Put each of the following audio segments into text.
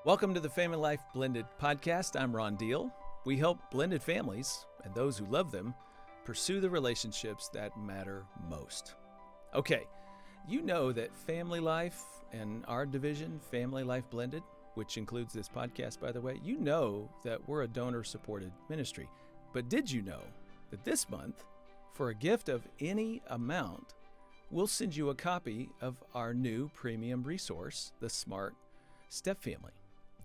Welcome to the Family Life Blended podcast. I'm Ron Deal. We help blended families and those who love them pursue the relationships that matter most. Okay, you know that Family Life and our division, Family Life Blended, which includes this podcast, by the way, you know that we're a donor-supported ministry. But did you know that this month, for a gift of any amount, we'll send you a copy of our new premium resource, the Smart Step Family.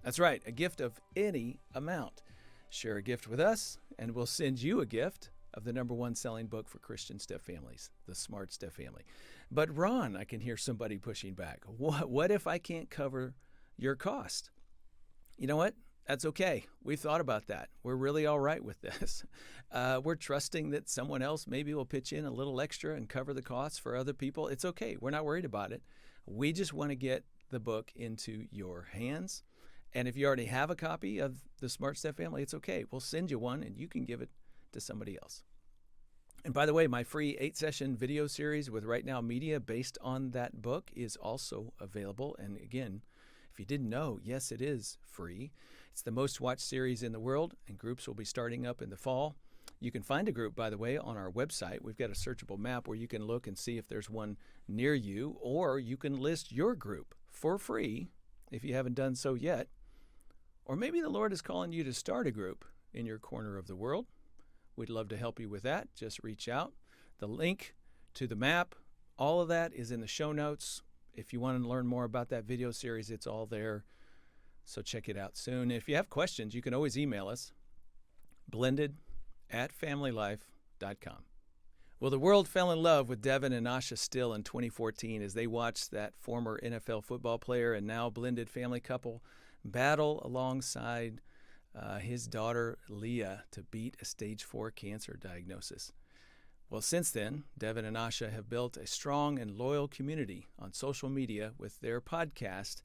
That's right, a gift of any amount. Share a gift with us, and we'll send you a gift of the #1 selling book for Christian step families, the Smart Step Family. But Ron, I can hear somebody pushing back. What if I can't cover your cost? You know what? That's okay. We thought about that. We're really all right with this. We're trusting that someone else maybe will pitch in a little extra and cover the costs for other people. It's okay. We're not worried about it. We just want to get the book into your hands. And if you already have a copy of the Smart Step Family, it's okay. We'll send you one and you can give it to somebody else. And by the way, my free 8-session video series with Right Now Media based on that book is also available. And again, if you didn't know, yes, it is free. It's the most watched series in the world, and groups will be starting up in the fall. You can find a group, by the way, on our website. We've got a searchable map where you can look and see if there's one near you, or you can list your group for free if you haven't done so yet. Or maybe the Lord is calling you to start a group in your corner of the world. We'd love to help you with that. Just reach out. The link to the map, all of that is in the show notes. If you want to learn more about that video series, it's all there. So check it out soon. If you have questions, you can always email us, blended@familylife.com. Well, the world fell in love with Devon and Asha Still in 2014 as they watched that former NFL football player and now blended family couple battle alongside his daughter, Leah, to beat a stage 4 cancer diagnosis. Well, since then, Devon and Asha have built a strong and loyal community on social media with their podcast,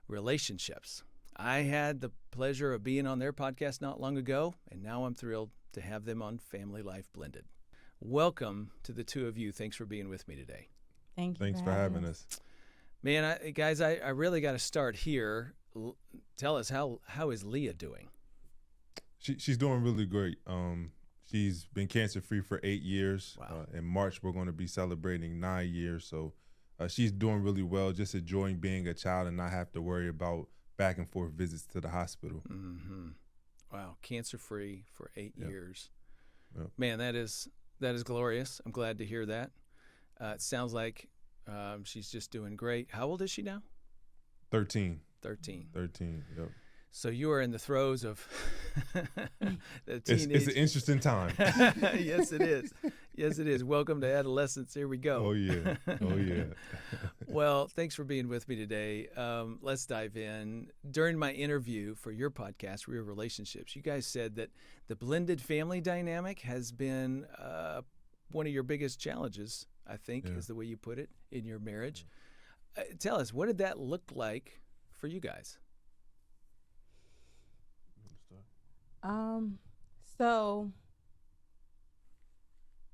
Relationships. I had the pleasure of being on their podcast not long ago, and now I'm thrilled to have them on Family Life Blended. Welcome to the two of you. Thanks for being with me today. Thank you. Thanks for having us. Man, guys, I really got to start here. Tell us, how is Leah doing? She's doing really great. She's been cancer-free for 8 years. Wow. In March, we're going to be celebrating 9 years. So she's doing really well, just enjoying being a child and not have to worry about back and forth visits to the hospital. Mm-hmm. Wow, cancer-free for 8 years. Yep. Man, that is glorious. I'm glad to hear that. It sounds like she's just doing great. How old is she now? 13. 13. Yep. So you are in the throes of the teenage. It's an interesting time. Yes, it is. Yes, it is. Welcome to adolescence. Here we go. Oh, yeah. Well, thanks for being with me today. Let's dive in. During my interview for your podcast, Real Relationships, you guys said that the blended family dynamic has been one of your biggest challenges, I think, is the way you put it, in your marriage. Tell us, what did that look like for you guys? So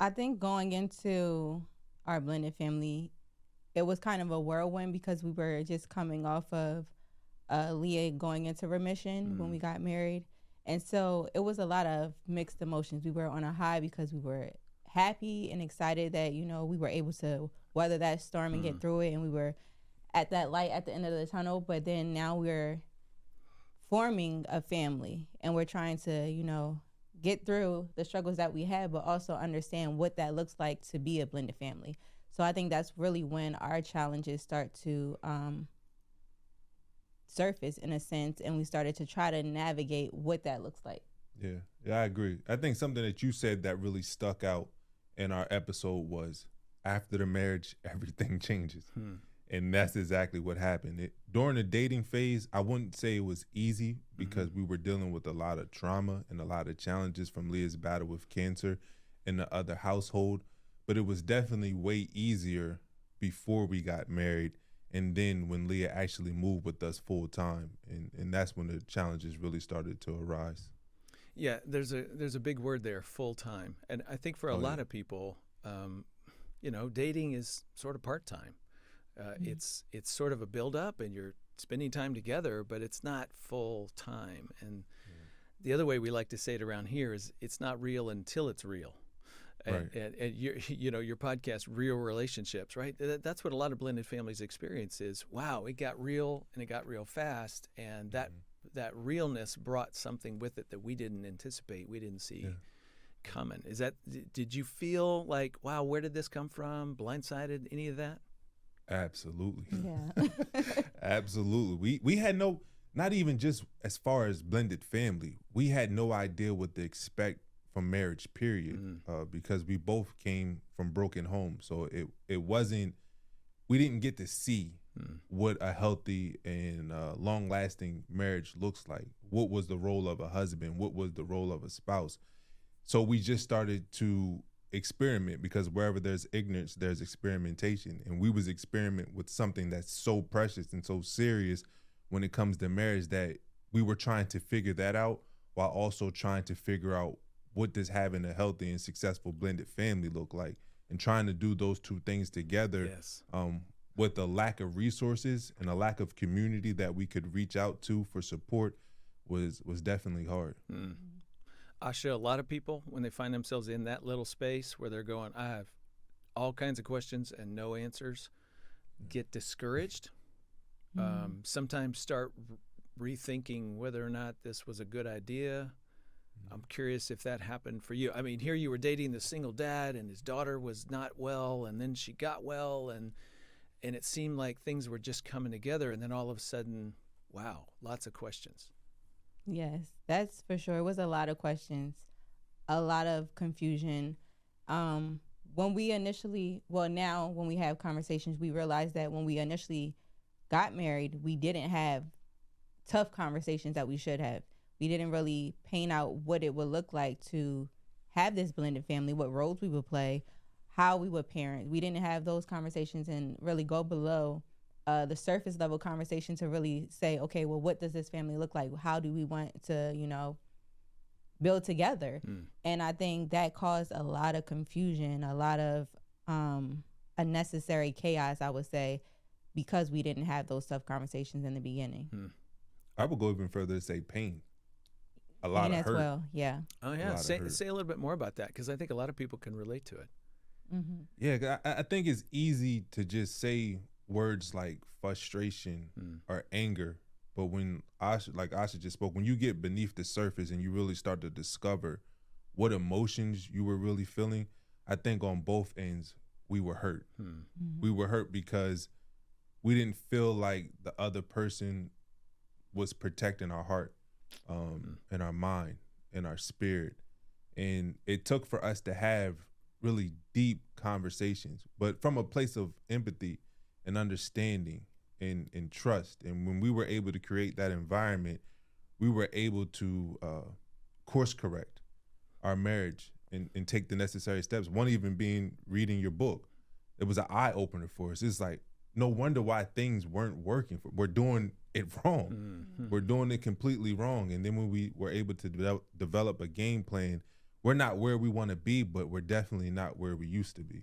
I think going into our blended family, it was kind of a whirlwind because we were just coming off of Leah going into remission when we got married. And so it was a lot of mixed emotions. We were on a high because we were happy and excited that, we were able to weather that storm and get through it. And we were at that light at the end of the tunnel. But then now we're forming a family and we're trying to, get through the struggles that we had, but also understand what that looks like to be a blended family. So I think that's really when our challenges start to surface in a sense, and we started to try to navigate what that looks like. Yeah, I agree. I think something that you said that really stuck out in our episode was after the marriage, everything changes. And that's exactly what happened. During the dating phase, I wouldn't say it was easy because we were dealing with a lot of trauma and a lot of challenges from Leah's battle with cancer in the other household. But it was definitely way easier before we got married. And then when Leah actually moved with us full time, and that's when the challenges really started to arise. Yeah, there's a big word there, full time. And I think for a lot of people, dating is sort of part time. It's sort of a build up, and you're spending time together, but it's not full time. And the other way we like to say it around here is it's not real until it's real. Right. And your podcast, Real Relationships, right? That's what a lot of blended families experience is, wow, it got real and it got real fast. And that realness brought something with it that we didn't anticipate, we didn't see coming. Did you feel like, wow, where did this come from? Blindsided, any of that? Absolutely. Yeah. Absolutely. We had not even just as far as blended family, we had no idea what to expect from marriage, period, because we both came from broken homes. So it wasn't, we didn't get to see what a healthy and long-lasting marriage looks like. What was the role of a husband? What was the role of a spouse? So we just started to experiment, because wherever there's ignorance, there's experimentation. And we was experiment with something that's so precious and so serious when it comes to marriage, that we were trying to figure that out while also trying to figure out what does having a healthy and successful blended family look like, and trying to do those two things together. Yes. With a lack of resources and a lack of community that we could reach out to for support was definitely hard. Asha, a lot of people, when they find themselves in that little space where they're going, I have all kinds of questions and no answers, get discouraged, sometimes start rethinking whether or not this was a good idea. I'm curious if that happened for you. I mean, here you were dating the single dad, and his daughter was not well, and then she got well, and it seemed like things were just coming together, and then all of a sudden, wow, lots of questions. Yes, that's for sure. It was a lot of questions, a lot of confusion. When we have conversations, we realize that when we initially got married, we didn't have tough conversations that we should have. We didn't really paint out what it would look like to have this blended family, what roles we would play, how we would parent. We didn't have those conversations and really go below the surface level conversation to really say, okay, well, what does this family look like? How do we want to, build together? And I think that caused a lot of confusion, a lot of unnecessary chaos, I would say, because we didn't have those tough conversations in the beginning. I would go even further to say pain. A lot of hurt. Well, yeah. Oh, yeah. Say a little bit more about that, because I think a lot of people can relate to it. Yeah, I think it's easy to just say words like frustration or anger, but when Asha just spoke, when you get beneath the surface and you really start to discover what emotions you were really feeling, I think on both ends we were hurt. We were hurt because we didn't feel like the other person was protecting our heart, and our mind and our spirit. And it took for us to have really deep conversations, but from a place of empathy and understanding and trust. And when we were able to create that environment, we were able to course correct our marriage and take the necessary steps. One even being reading your book. It was an eye opener for us. It's like, no wonder why things weren't working. We're doing it wrong. We're doing it completely wrong. And then when we were able to develop a game plan, we're not where we want to be, but we're definitely not where we used to be.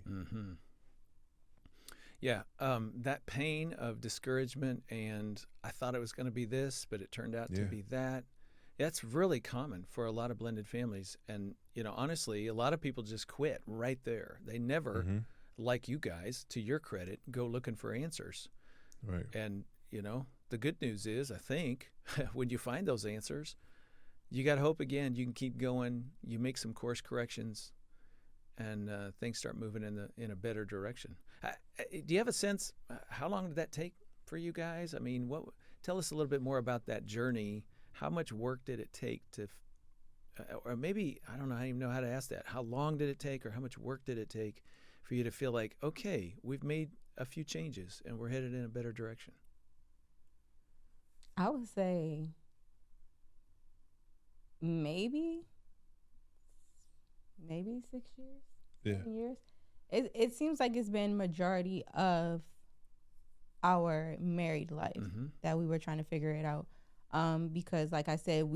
Yeah, that pain of discouragement, and I thought it was going to be this, but it turned out to be that. That's really common for a lot of blended families. And, honestly, a lot of people just quit right there. They never, like you guys, to your credit, go looking for answers. Right. And, the good news is, I think, when you find those answers, you got hope again. You can keep going. You make some course corrections, and things start moving in a better direction. Do you have a sense, how long did that take for you guys? I mean, tell us a little bit more about that journey. How much work did it take to, or maybe, I don't know, I don't even know how to ask that. How long did it take, or how much work did it take for you to feel like, okay, we've made a few changes and we're headed in a better direction? I would say maybe 6 years, 7 years. It seems like it's been majority of our married life that we were trying to figure it out. Because like I said,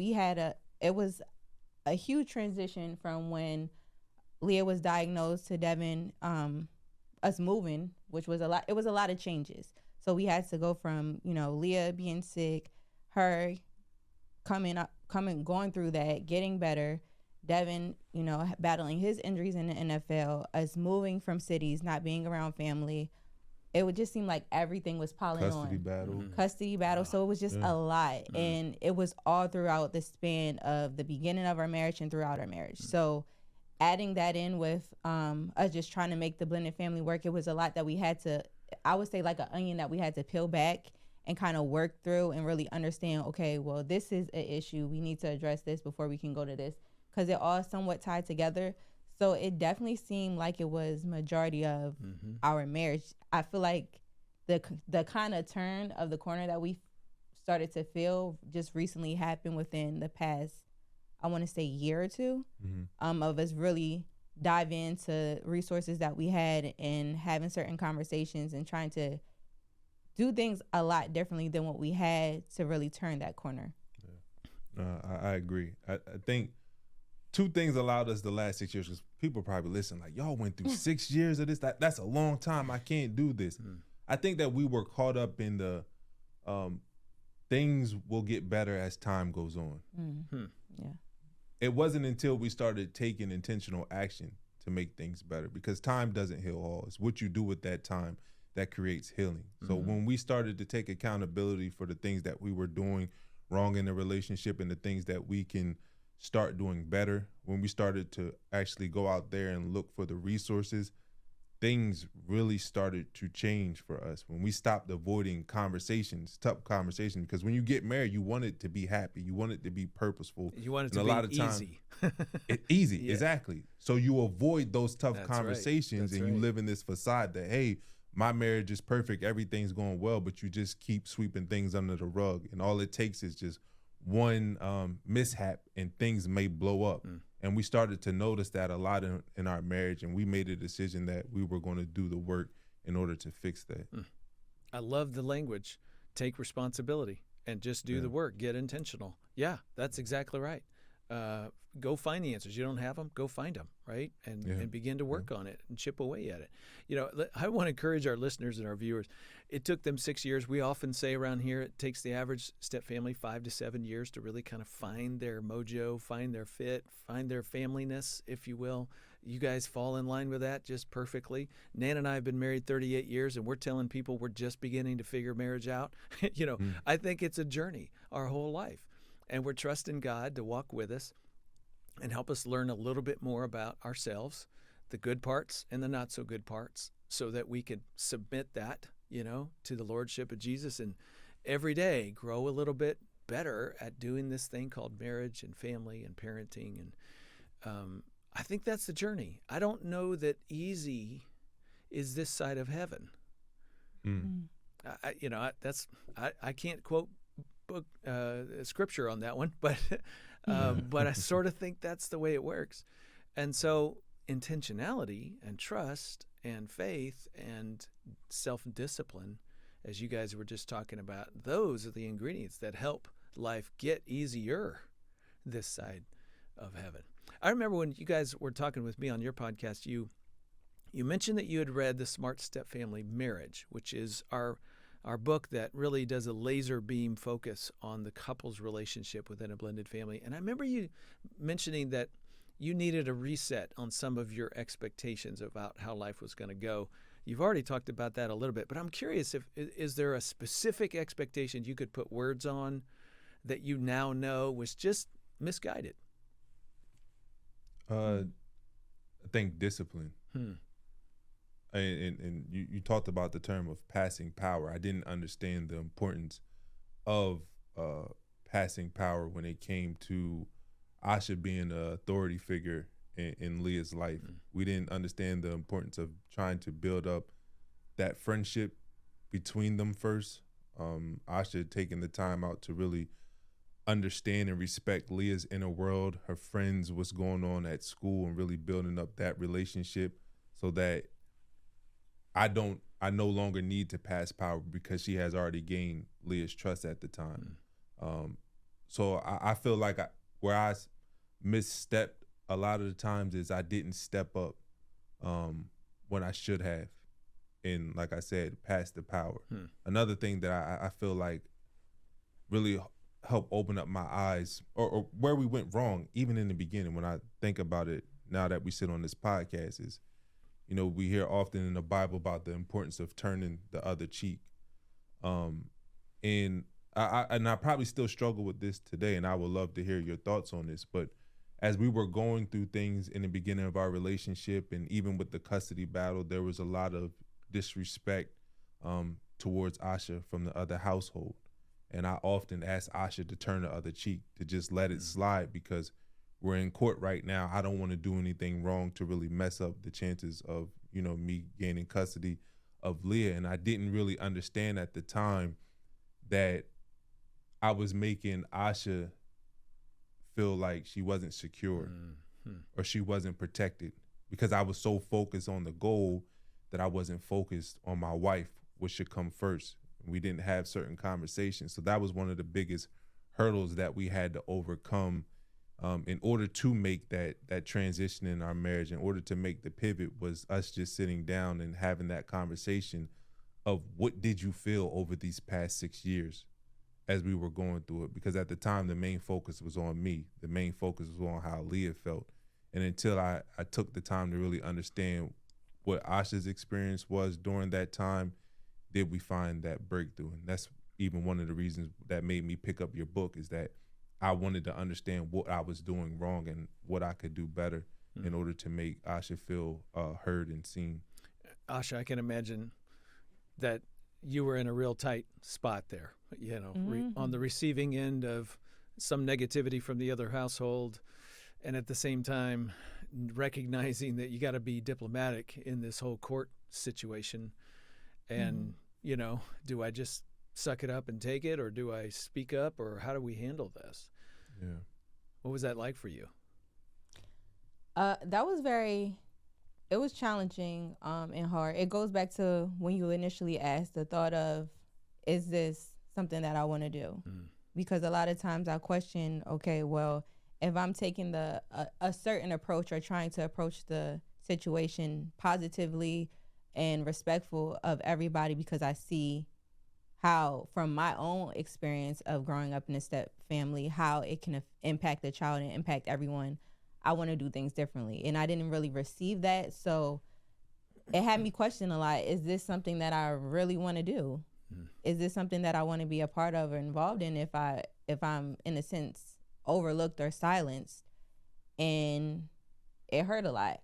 it was a huge transition from when Leah was diagnosed to Devon, us moving, which was a lot. It was a lot of changes. So we had to go from, Leah being sick, her going through that, getting better, Devon, battling his injuries in the NFL, us moving from cities, not being around family. It would just seem like everything was piling Custody on. battle. Custody battle. So it was just a lot. And it was all throughout the span of the beginning of our marriage and throughout our marriage. So adding that in with us just trying to make the blended family work, it was a lot that we had to, I would say like an onion that we had to peel back and kind of work through and really understand, okay, well, this is an issue. We need to address this before we can go to this, because it all somewhat tied together. So it definitely seemed like it was majority of our marriage. I feel like the kind of turn of the corner that we started to feel just recently happened within the past, I want to say, year or two, of us really dive into resources that we had and having certain conversations and trying to do things a lot differently than what we had to really turn that corner. I agree. I think two things allowed us the last 6 years, because people probably listen like, y'all went through 6 years of this. That's a long time. I can't do this. I think that we were caught up in the things will get better as time goes on. Yeah. It wasn't until we started taking intentional action to make things better, because time doesn't heal all. It's what you do with that time that creates healing. So when we started to take accountability for the things that we were doing wrong in the relationship and the things that we can start doing better, when we started to actually go out there and look for the resources, things really started to change for us. When we stopped avoiding conversations, tough conversations, because when you get married, you want it to be happy, you want it to be purposeful. You want it and to a lot be of easy. Easy, Yeah. exactly. So you avoid those tough That's conversations, right. and you live in this facade that, hey, my marriage is perfect, everything's going well, but you just keep sweeping things under the rug, and all it takes is just one mishap and things may blow up. And we started to notice that a lot in our marriage, and we made a decision that we were going to do the work in order to fix that. I love the language. Take responsibility and just do the work. Get intentional. Yeah, that's exactly right. Go find the answers. You don't have them, go find them, right? And begin to work on it and chip away at it. I want to encourage our listeners and our viewers. It took them 6 years. We often say around here it takes the average step family 5 to 7 years to really kind of find their mojo, find their fit, find their familyness, if you will. You guys fall in line with that just perfectly. Nan and I have been married 38 years, and we're telling people we're just beginning to figure marriage out. I think it's a journey our whole life. And we're trusting God to walk with us and help us learn a little bit more about ourselves, the good parts and the not so good parts, so that we could submit that, to the Lordship of Jesus, and every day grow a little bit better at doing this thing called marriage and family and parenting. And I think that's the journey. I don't know that easy is this side of heaven. I can't quote book scripture on that one, but I sort of think that's the way it works. And so intentionality and trust and faith and self-discipline, as you guys were just talking about, those are the ingredients that help life get easier this side of heaven. I remember when you guys were talking with me on your podcast, you mentioned that you had read The Smart Step Family Marriage, which is our book that really does a laser beam focus on the couple's relationship within a blended family. And I remember you mentioning that you needed a reset on some of your expectations about how life was going to go. You've already talked about that a little bit, but I'm curious, is there a specific expectation you could put words on that you now know was just misguided? I think discipline. And you talked about the term of passing power. I didn't understand the importance of passing power when it came to Asha being an authority figure in Leah's life. We didn't understand the importance of trying to build up that friendship between them first. Asha taking the time out to really understand and respect Leah's inner world, her friends, what's going on at school, and really building up that relationship so that I no longer need to pass power because she has already gained Leah's trust at the time. So I feel like where I misstepped a lot of the times is I didn't step up when I should have. and like I said, pass the power. Another thing that I feel like really helped open up my eyes, or where we went wrong, even in the beginning, when I think about it now that we sit on this podcast, is, you know, we hear often in the Bible about the importance of turning the other cheek. And I probably still struggle with this today, and I would love to hear your thoughts on this. But as we were going through things in the beginning of our relationship, and even with the custody battle, there was a lot of disrespect towards Asha from the other household. And I often ask Asha to turn the other cheek, to just let it slide, because we're in court right now. I don't want to do anything wrong to really mess up the chances of, you know, me gaining custody of Leah. And I didn't really understand at the time that I was making Asha feel like she wasn't secure or she wasn't protected, because I was so focused on the goal that I wasn't focused on my wife, which should come first. We didn't have certain conversations. So that was one of the biggest hurdles that we had to overcome in order to make that transition in our marriage, in order to make the pivot, was us just sitting down and having that conversation of what did you feel over these past 6 years as we were going through it. Because at the time, the main focus was on me. The main focus was on how Leah felt. And until I took the time to really understand what Asha's experience was during that time, did we find that breakthrough. And that's even one of the reasons that made me pick up your book, is that I wanted to understand what I was doing wrong and what I could do better in order to make Asha feel heard and seen. Asha, I can imagine that you were in a real tight spot there, you know, on the receiving end of some negativity from the other household, and at the same time recognizing that you got to be diplomatic in this whole court situation. And, you know, do I just suck it up and take it, or do I speak up, or how do we handle this? Yeah. What was that like for you? That was it was challenging and hard. It goes back to when you initially asked, the thought of, is this something that I want to do? Because a lot of times I question, okay, well, if I'm taking a certain approach, or trying to approach the situation positively and respectful of everybody, because I see how, from my own experience of growing up in a step family, how it can impact the child and impact everyone, I want to do things differently. And I didn't really receive that. So it had me question a lot. Is this something that I really want to do? Is this something that I want to be a part of or involved in, if I'm, in a sense, overlooked or silenced? And it hurt a lot.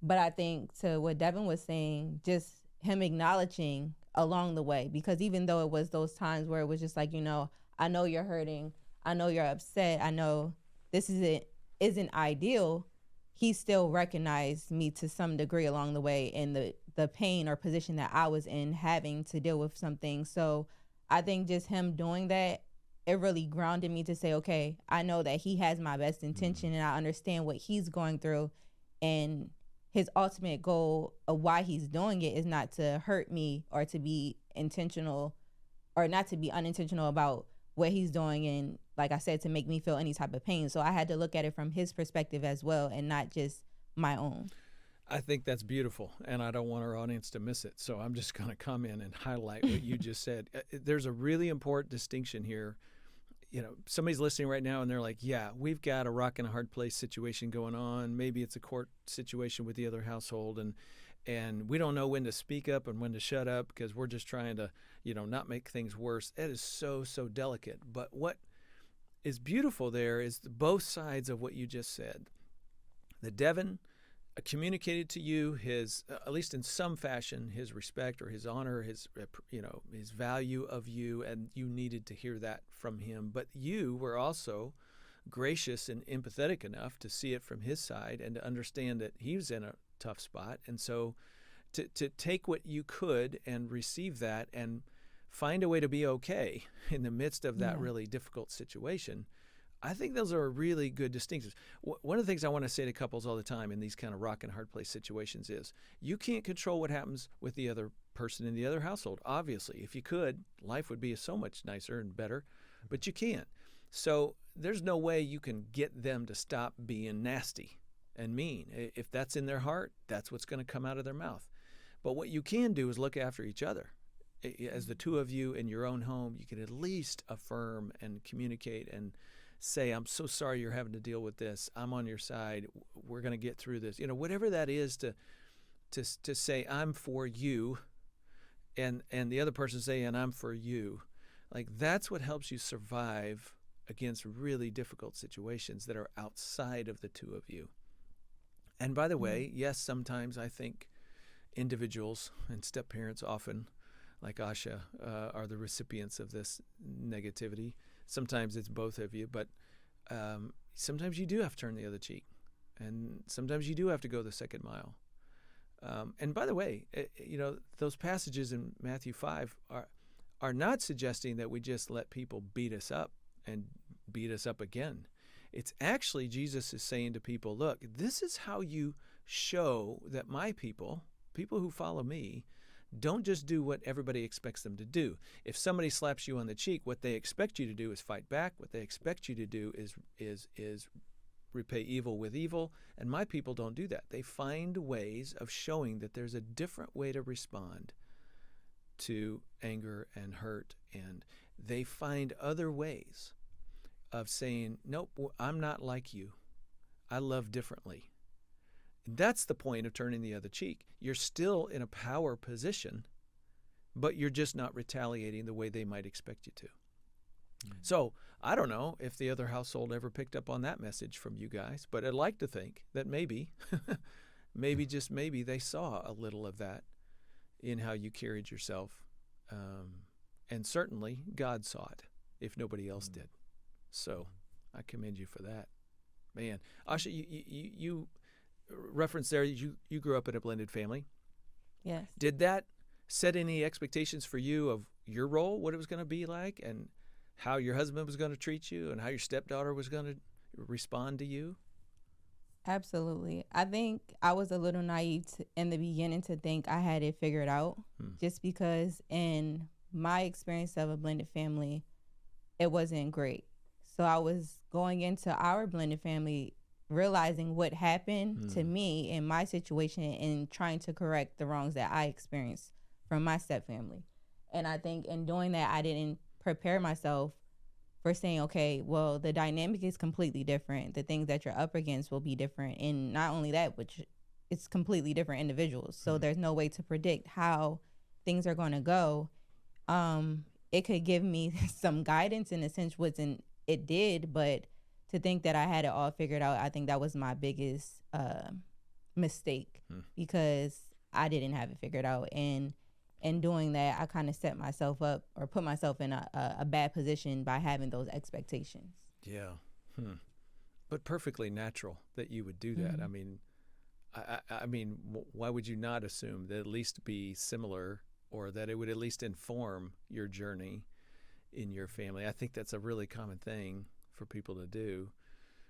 But I think, to what Devon was saying, just him acknowledging along the way, because even though it was those times where it was just like, you know, I know you're hurting, I know you're upset, I know this isn't ideal, he still recognized me to some degree along the way, in the pain or position that I was in, having to deal with something. So I think just him doing that, it really grounded me to say, okay, I know that he has my best intention, and I understand what he's going through, and his ultimate goal of why he's doing it is not to hurt me, or to be intentional, or not to be unintentional about what he's doing, and, like I said, to make me feel any type of pain. So I had to look at it from his perspective as well, and not just my own. I think that's beautiful, and I don't want our audience to miss it. So I'm just going to come in and highlight what you just said. There's a really important distinction here. You know, somebody's listening right now and they're like, yeah, we've got a rock and a hard place situation going on. Maybe it's a court situation with the other household, and we don't know when to speak up and when to shut up, because we're just trying to, you know, not make things worse. It is so delicate. But what is beautiful there is both sides of what you just said. The Devon communicated to you his, at least in some fashion, his respect or his honor, his, you know, his value of you, and you needed to hear that from him. But you were also gracious and empathetic enough to see it from his side and to understand that he was in a tough spot. And so to take what you could and receive that and find a way to be okay in the midst of that really difficult situation, I think those are really good distinctions. One of the things I want to say to couples all the time in these kind of rock and hard place situations is, you can't control what happens with the other person in the other household. Obviously, if you could, life would be so much nicer and better, but you can't. So there's no way you can get them to stop being nasty and mean. If that's in their heart, that's what's going to come out of their mouth. But what you can do is look after each other. As the two of you in your own home, you can at least affirm and communicate and say, I'm so sorry you're having to deal with this. I'm on your side. We're going to get through this. Whatever that is to say, I'm for you, and the other person say, and I'm for you. Like, that's what helps you survive against really difficult situations that are outside of the two of you. And by the way, yes, sometimes I think individuals and step-parents often, like Asha, are the recipients of this negativity. Sometimes it's both of you, but sometimes you do have to turn the other cheek. And sometimes you do have to go the second mile. And by the way, those passages in Matthew 5 are not suggesting that we just let people beat us up and beat us up again. It's actually Jesus is saying to people, look, this is how you show that my people who follow me, don't just do what everybody expects them to do. If somebody slaps you on the cheek, what they expect you to do is fight back. What they expect you to do is repay evil with evil. And my people don't do that. They find ways of showing that there's a different way to respond to anger and hurt. And they find other ways of saying, nope, I'm not like you. I love differently. That's the point of turning the other cheek. You're still in a power position, but you're just not retaliating the way they might expect you to. Mm-hmm. So I don't know if the other household ever picked up on that message from you guys, but I'd like to think that maybe just maybe they saw a little of that in how you carried yourself. And certainly God saw it if nobody else did. So I commend you for that. Man, Asha, you referenced there, you grew up in a blended family. Yes. Did that set any expectations for you of your role, what it was going to be like, and how your husband was going to treat you, and how your stepdaughter was going to respond to you? Absolutely. I think I was a little naive in the beginning to think I had it figured out, just because in my experience of a blended family, it wasn't great. So I was going into our blended family realizing what happened to me in my situation and trying to correct the wrongs that I experienced from my stepfamily. And I think in doing that, I didn't prepare myself for saying, okay, well, the dynamic is completely different. The things that you're up against will be different. And not only that, which it's completely different individuals. So there's no way to predict how things are going to go. It could give me some guidance in a sense, it did, but to think that I had it all figured out, I think that was my biggest mistake, because I didn't have it figured out. And in doing that, I kind of set myself up or put myself in a bad position by having those expectations. Yeah. But perfectly natural that you would do that. I mean, I mean, why would you not assume that at least be similar, or that it would at least inform your journey in your family? I think that's a really common thing for people to do.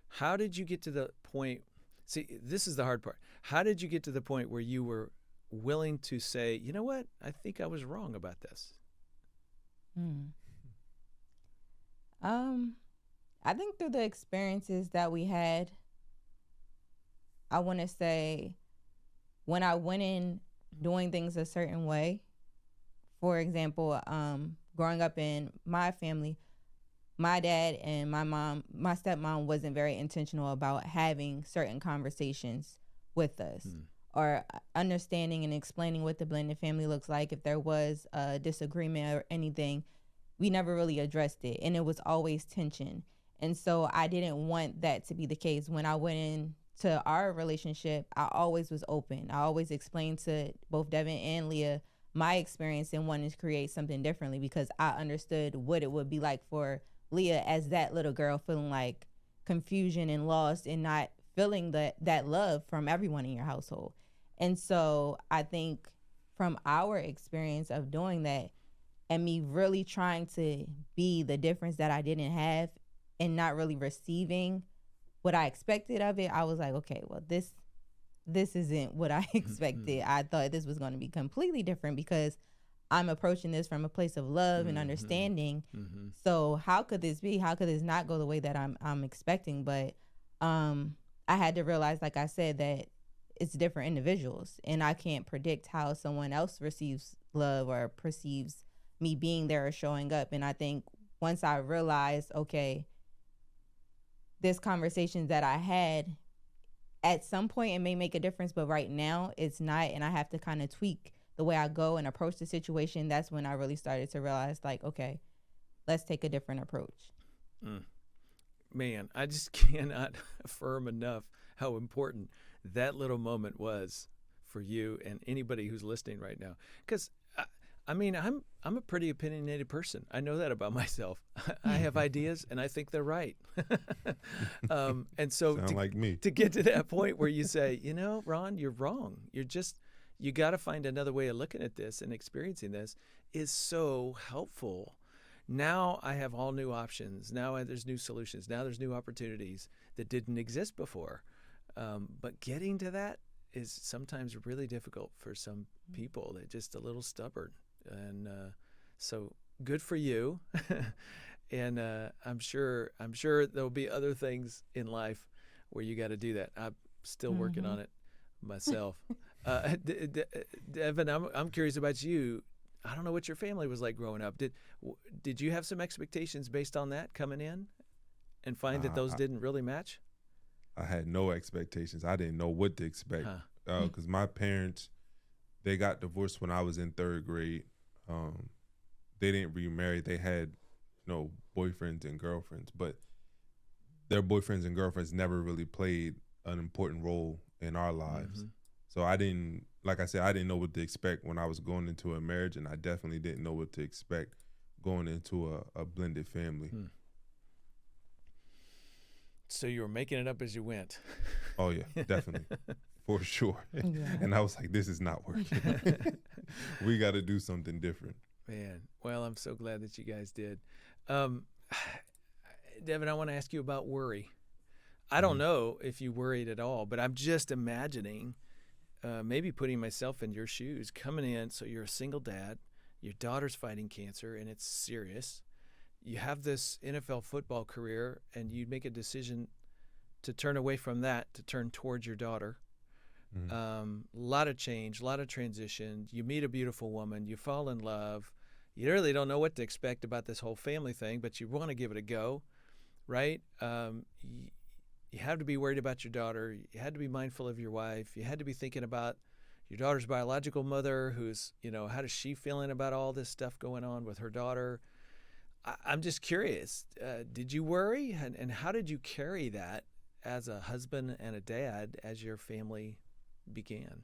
How did you get to the point? See, this is the hard part. How did you get to the point where you were willing to say, you know what, I think I was wrong about this? I think through the experiences that we had, I want to say when I went in doing things a certain way, for example, growing up in my family, my dad and my stepmom wasn't very intentional about having certain conversations with us or understanding and explaining what the blended family looks like. If there was a disagreement or anything, we never really addressed it, and it was always tension. And so I didn't want that to be the case. When I went into our relationship, I always was open. I always explained to both Devon and Leah my experience and wanting to create something differently, because I understood what it would be like for Leah as that little girl, feeling like confusion and lost and not feeling that love from everyone in your household. And so I think from our experience of doing that and me really trying to be the difference that I didn't have and not really receiving what I expected of it, I was like, okay, well, this isn't what I expected. I thought this was going to be completely different, because I'm approaching this from a place of love and understanding. So how could this be? How could this not go the way that I'm expecting? But I had to realize, like I said, that it's different individuals, and I can't predict how someone else receives love or perceives me being there or showing up. And I think once I realized, okay, this conversation that I had, at some point it may make a difference, but right now it's not, and I have to kind of tweak the way I go and approach the situation. That's when I really started to realize, like, okay, let's take a different approach. Man, I just cannot affirm enough how important that little moment was for you and anybody who's listening right now. Because I mean, I'm a pretty opinionated person. I know that about myself. I have ideas, and I think they're right. And so, like me. To get to that point where you say, you know, Ron, you're wrong. You got to find another way of looking at this and experiencing this is so helpful. Now I have all new options. Now there's new solutions. Now there's new opportunities that didn't exist before. But getting to that is sometimes really difficult for some people. They're just a little stubborn. And so good for you. And I'm sure there'll be other things in life where you got to do that. I'm still working on it myself. Devon, I'm curious about you. I don't know what your family was like growing up. Did you have some expectations based on that coming in and find that those didn't really match? I had no expectations. I didn't know what to expect because my parents, they got divorced when I was in third grade. They didn't remarry. They had, boyfriends and girlfriends, but their boyfriends and girlfriends never really played an important role in our lives. So I didn't know what to expect when I was going into a marriage, and I definitely didn't know what to expect going into a blended family. So you were making it up as you went. Oh yeah, definitely. For sure. Yeah. And I was like, this is not working. We got to do something different. Man, well, I'm so glad that you guys did. Devon, I want to ask you about worry. I don't know if you worried at all, but I'm just imagining, maybe putting myself in your shoes, coming in. So you're a single dad, your daughter's fighting cancer, and it's serious. You have this NFL football career, and you make a decision to turn away from that, to turn towards your daughter. A lot of change, a lot of transition. You meet a beautiful woman, you fall in love. You really don't know what to expect about this whole family thing, but you want to give it a go, right? You have to be worried about your daughter. You had to be mindful of your wife. You had to be thinking about your daughter's biological mother, who's, how does she feeling about all this stuff going on with her daughter? I'm just curious, did you worry? And how did you carry that as a husband and a dad as your family began?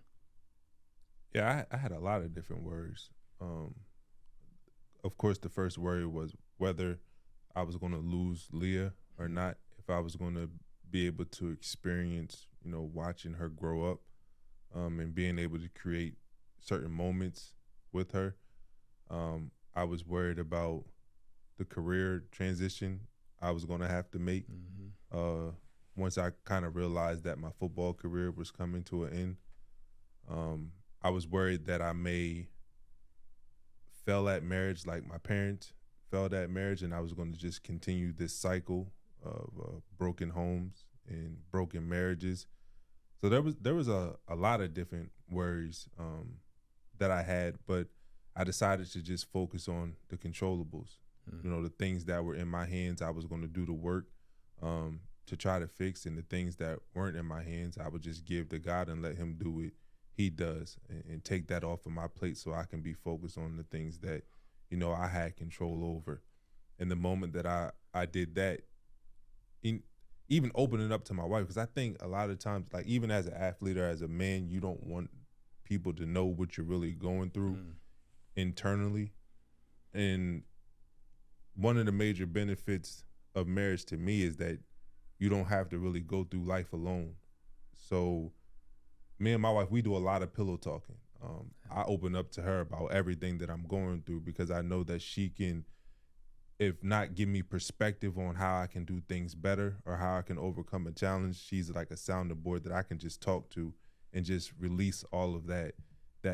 Yeah, I had a lot of different worries. Of course, the first worry was whether I was going to lose Leah or not, if I was going to be able to experience, watching her grow up and being able to create certain moments with her. I was worried about the career transition I was going to have to make. Once I kind of realized that my football career was coming to an end, I was worried that I may fail at marriage like my parents failed at marriage, and I was going to just continue this cycle of broken homes and broken marriages. So there was a lot of different worries that I had, but I decided to just focus on the controllables. The things that were in my hands, I was going to do the work to try to fix, and the things that weren't in my hands, I would just give to God and let him do what he does and take that off of my plate so I can be focused on the things that, I had control over. And the moment that I did that, even opening up to my wife, because I think a lot of times, like even as an athlete or as a man, you don't want people to know what you're really going through internally. And one of the major benefits of marriage to me is that you don't have to really go through life alone. So me and my wife, we do a lot of pillow talking. I open up to her about everything that I'm going through because I know that she can, if not give me perspective on how I can do things better or how I can overcome a challenge, she's like a sounding board that I can just talk to and just release all of that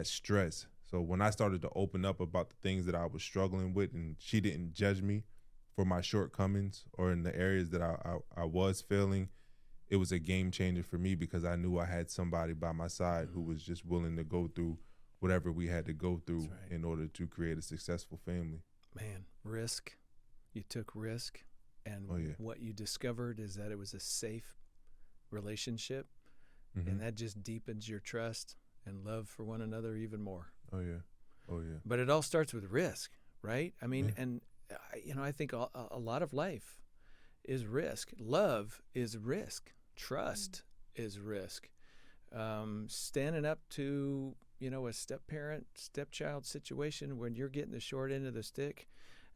stress. So when I started to open up about the things that I was struggling with, and she didn't judge me for my shortcomings or in the areas that I was failing, it was a game changer for me because I knew I had somebody by my side who was just willing to go through whatever we had to go through in order to create a successful family. Man, risk. You took risk, and what you discovered is that it was a safe relationship, and that just deepens your trust and love for one another even more. Oh yeah. But it all starts with risk, right? I mean, and I think a lot of life is risk. Love is risk. Trust is risk. Standing up to, a step-parent, stepchild situation when you're getting the short end of the stick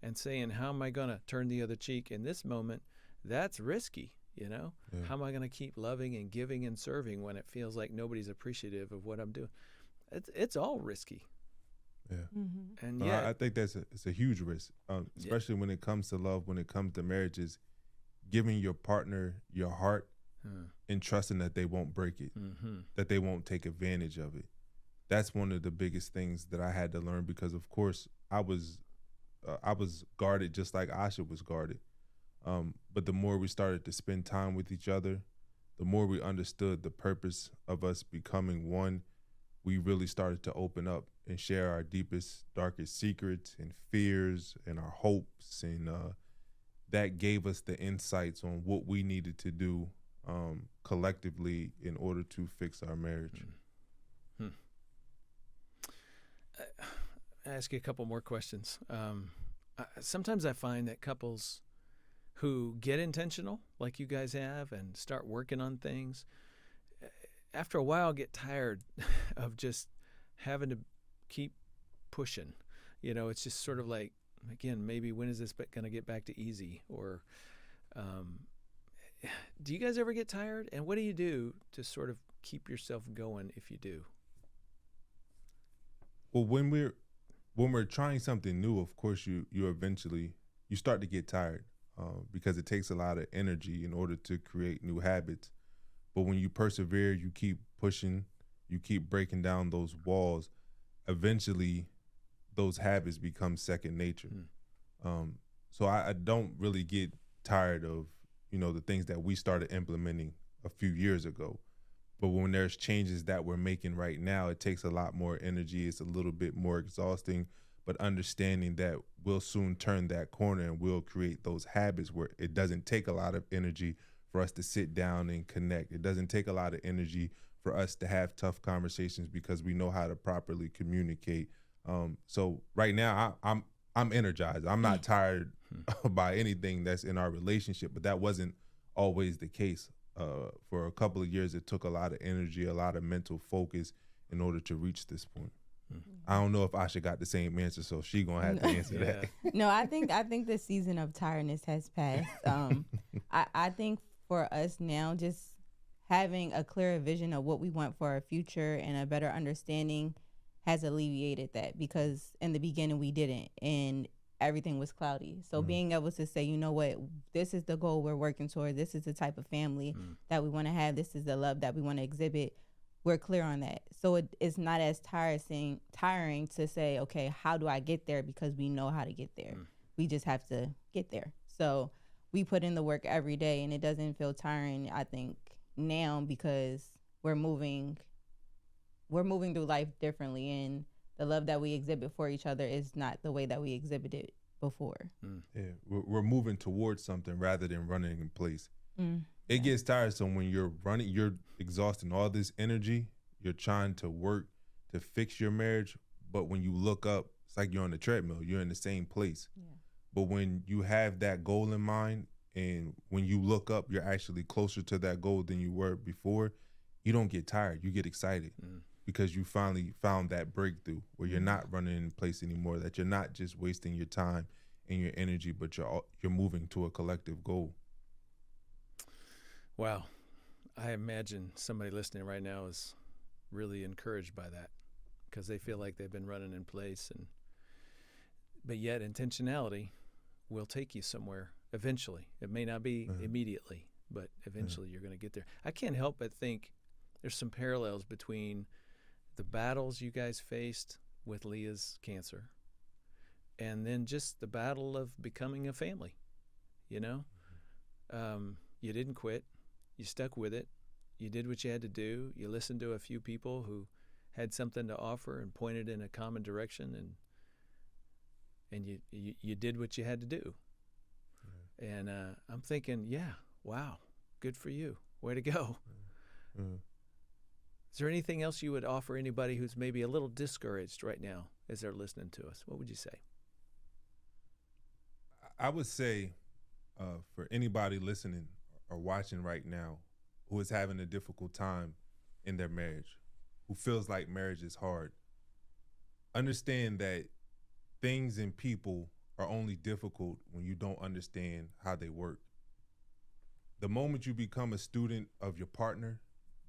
and saying, how am I going to turn the other cheek in this moment? That's risky, How am I going to keep loving and giving and serving when it feels like nobody's appreciative of what I'm doing? It's all risky. Yeah. And I think it's a huge risk, especially when it comes to love, when it comes to marriages, giving your partner your heart and trusting that they won't break it, that they won't take advantage of it. That's one of the biggest things that I had to learn because, of course, I was guarded just like Asha was guarded. But the more we started to spend time with each other, the more we understood the purpose of us becoming one, we really started to open up and share our deepest, darkest secrets and fears and our hopes. And that gave us the insights on what we needed to do collectively in order to fix our marriage. I ask you a couple more questions. Sometimes I find that couples who get intentional, like you guys have, and start working on things, after a while get tired of just having to keep pushing. It's just sort of like, again, maybe when is this going to get back to easy? Or do you guys ever get tired? And what do you do to sort of keep yourself going if you do? Well, when we're trying something new, of course, you eventually start to get tired because it takes a lot of energy in order to create new habits. But when you persevere, you keep pushing, you keep breaking down those walls, eventually those habits become second nature. So I don't really get tired of, the things that we started implementing a few years ago. But when there's changes that we're making right now, it takes a lot more energy. It's a little bit more exhausting, but understanding that we'll soon turn that corner and we'll create those habits where it doesn't take a lot of energy for us to sit down and connect. It doesn't take a lot of energy for us to have tough conversations because we know how to properly communicate. So right now I'm energized. I'm not tired by anything that's in our relationship, but that wasn't always the case. For a couple of years, it took a lot of energy, a lot of mental focus in order to reach this point. I don't know if Asha got the same answer, so she gonna have to answer that. No, I think the season of tiredness has passed. I think for us now, just having a clearer vision of what we want for our future and a better understanding has alleviated that, because in the beginning we didn't, and everything was cloudy. So being able to say, you know what, this is the goal we're working toward, this is the type of family that we want to have, this is the love that we want to exhibit, we're clear on that. So it's not as tiring to say, okay, how do I get there? Because we know how to get there. We just have to get there. So we put in the work every day, and it doesn't feel tiring, I think, now, because we're moving through life differently, and the love that we exhibit for each other is not the way that we exhibited before. Yeah, we're moving towards something rather than running in place. It gets tiresome when you're running, you're exhausting all this energy, you're trying to work to fix your marriage, but when you look up, it's like you're on the treadmill, you're in the same place. But when you have that goal in mind, and when you look up, you're actually closer to that goal than you were before, you don't get tired, you get excited. Because you finally found that breakthrough where you're not running in place anymore, that you're not just wasting your time and your energy, but you're moving to a collective goal. Wow. I imagine somebody listening right now is really encouraged by that, because they feel like they've been running in place, but yet intentionality will take you somewhere eventually. It may not be immediately, but eventually you're going to get there. I can't help but think there's some parallels between the battles you guys faced with Leah's cancer and then just the battle of becoming a family. You didn't quit. you stuck with it. You did what you had to do. You listened to a few people who had something to offer and pointed in a common direction, and you did what you had to do. Yeah. And I'm thinking, yeah, wow, good for you. Way to go. Mm-hmm. Is there anything else you would offer anybody who's maybe a little discouraged right now as they're listening to us? What would you say? I would say for anybody listening or watching right now who is having a difficult time in their marriage, who feels like marriage is hard, understand that things and people are only difficult when you don't understand how they work. The moment you become a student of your partner,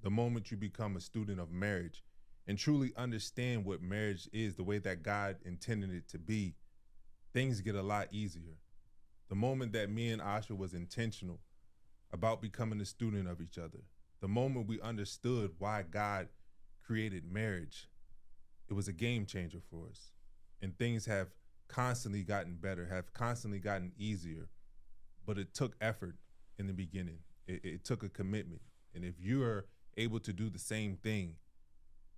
the moment you become a student of marriage and truly understand what marriage is, the way that God intended it to be, things get a lot easier. The moment that me and Asha was intentional about becoming a student of each other, the moment we understood why God created marriage, it was a game changer for us. And things have constantly gotten better, have constantly gotten easier, but it took effort in the beginning. It took a commitment. And if you are able to do the same thing,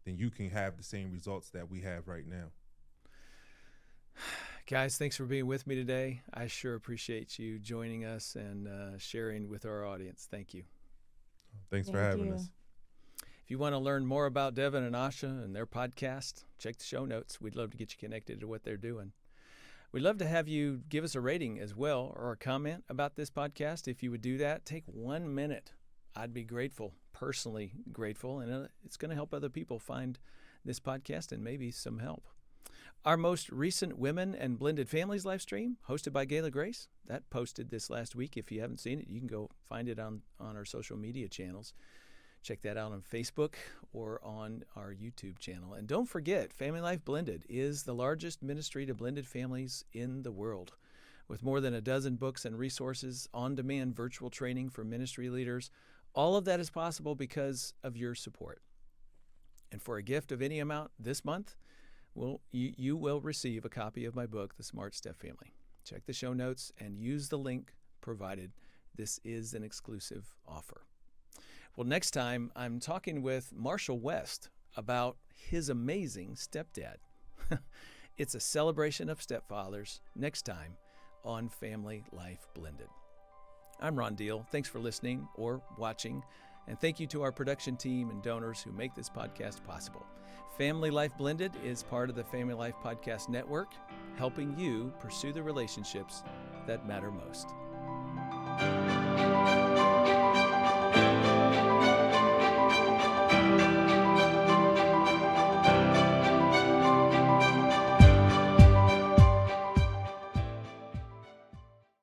then you can have the same results that we have right now. Guys, thanks for being with me today. I sure appreciate you joining us and sharing with our audience. Thank you. Thanks for having us. If you want to learn more about Devon and Asha and their podcast, check the show notes. We'd love to get you connected to what they're doing. We'd love to have you give us a rating as well or a comment about this podcast. If you would do that, take 1 minute. I'd be grateful, personally grateful, and it's going to help other people find this podcast and maybe some help. Our most recent Women and Blended Families live stream, hosted by Gayla Grace, that posted this last week. If you haven't seen it, you can go find it on our social media channels. Check that out on Facebook or on our YouTube channel. And don't forget, FamilyLife Blended is the largest ministry to blended families in the world. With more than a dozen books and resources, on-demand virtual training for ministry leaders, all of that is possible because of your support. And for a gift of any amount this month, you will receive a copy of my book, The Smart Step Family. Check the show notes and use the link provided. This is an exclusive offer. Well, next time I'm talking with Marshall West about his amazing stepdad. It's a celebration of stepfathers next time on Family Life Blended. I'm Ron Deal. Thanks for listening or watching. And thank you to our production team and donors who make this podcast possible. Family Life Blended is part of the Family Life Podcast Network, helping you pursue the relationships that matter most.